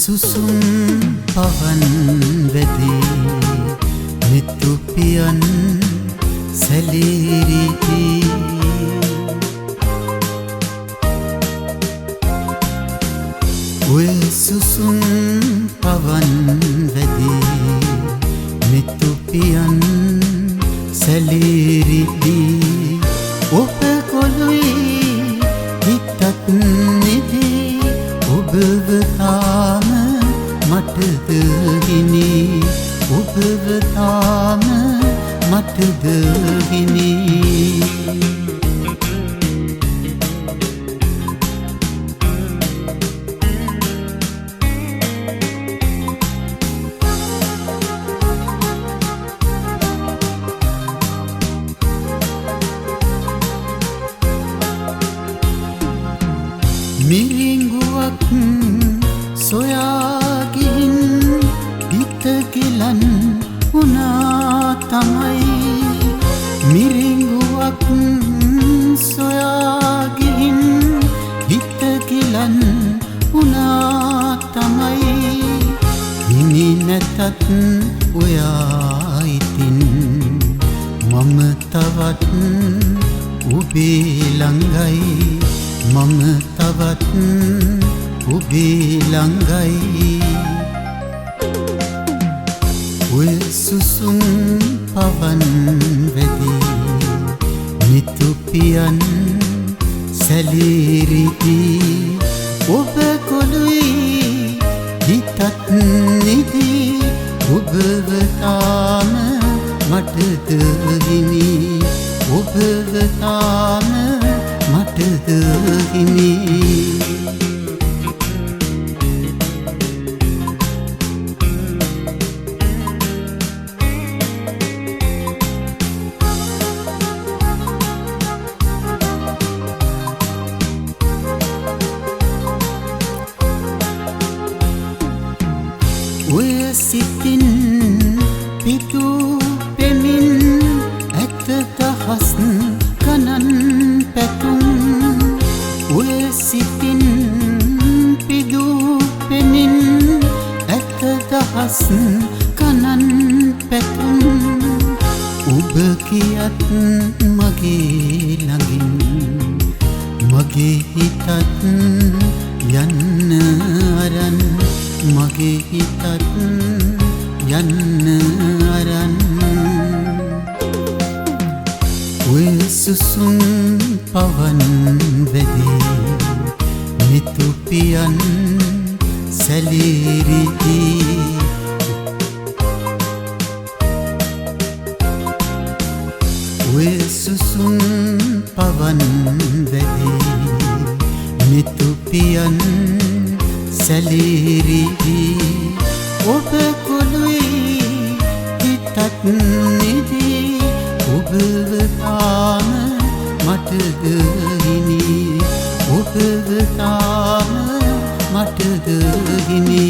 සුසුම් පවන් වැදී මිතුපියන් සැලීරිදී ඔය සුසුම් පවන් වැදී මිතුපියන් සැලීරිදී ඔබ කොළුයි හිතත් නිදී ඔබව තාම මටද හිනි ඔබව තාම මටද හිනි මිරිඟුවක් සොයා ගිහින් හිත ගිලන් වුණා තමයි මිරිඟුවක් සොයා ගිහින් හිත ගිලන් වුණා තමයි හිමි නැතත් ඔයා ඉතින් මම තවත් ඔබේ ළඟයි මම තවත් ඔබේ ළඟයි ඔය සුසුම් පවන් වැදී මිතුපියන් සැලීරිදී ඔබ කොළුයි හිතත් නිදී ඔබව තාම මටද හිනි ඔබව තාම මටද හිනි ඔය සිතින් පිටු පෙමින් ඇත දහස් ගණන් පැතුම් ඔය සිතින් පිටු පෙමින් ඇත දහස් ගණන් පැතුම් ඔබ කියත් මගේ ළඟින් මගේ හිතත් යන්න අරන් මගේ හිතත් යන්න අරන් ඔය සුසුම් පවන් වැදී මිතුපියන් සැලීරිදී ඔය සුසුම් පවන් වැදී මිතුපියන් සැලීරිදී ඔබ කොළුයි හිතත් නිදී ඔබව තාම මටද හිනි ඔබව තාම මටද හිනි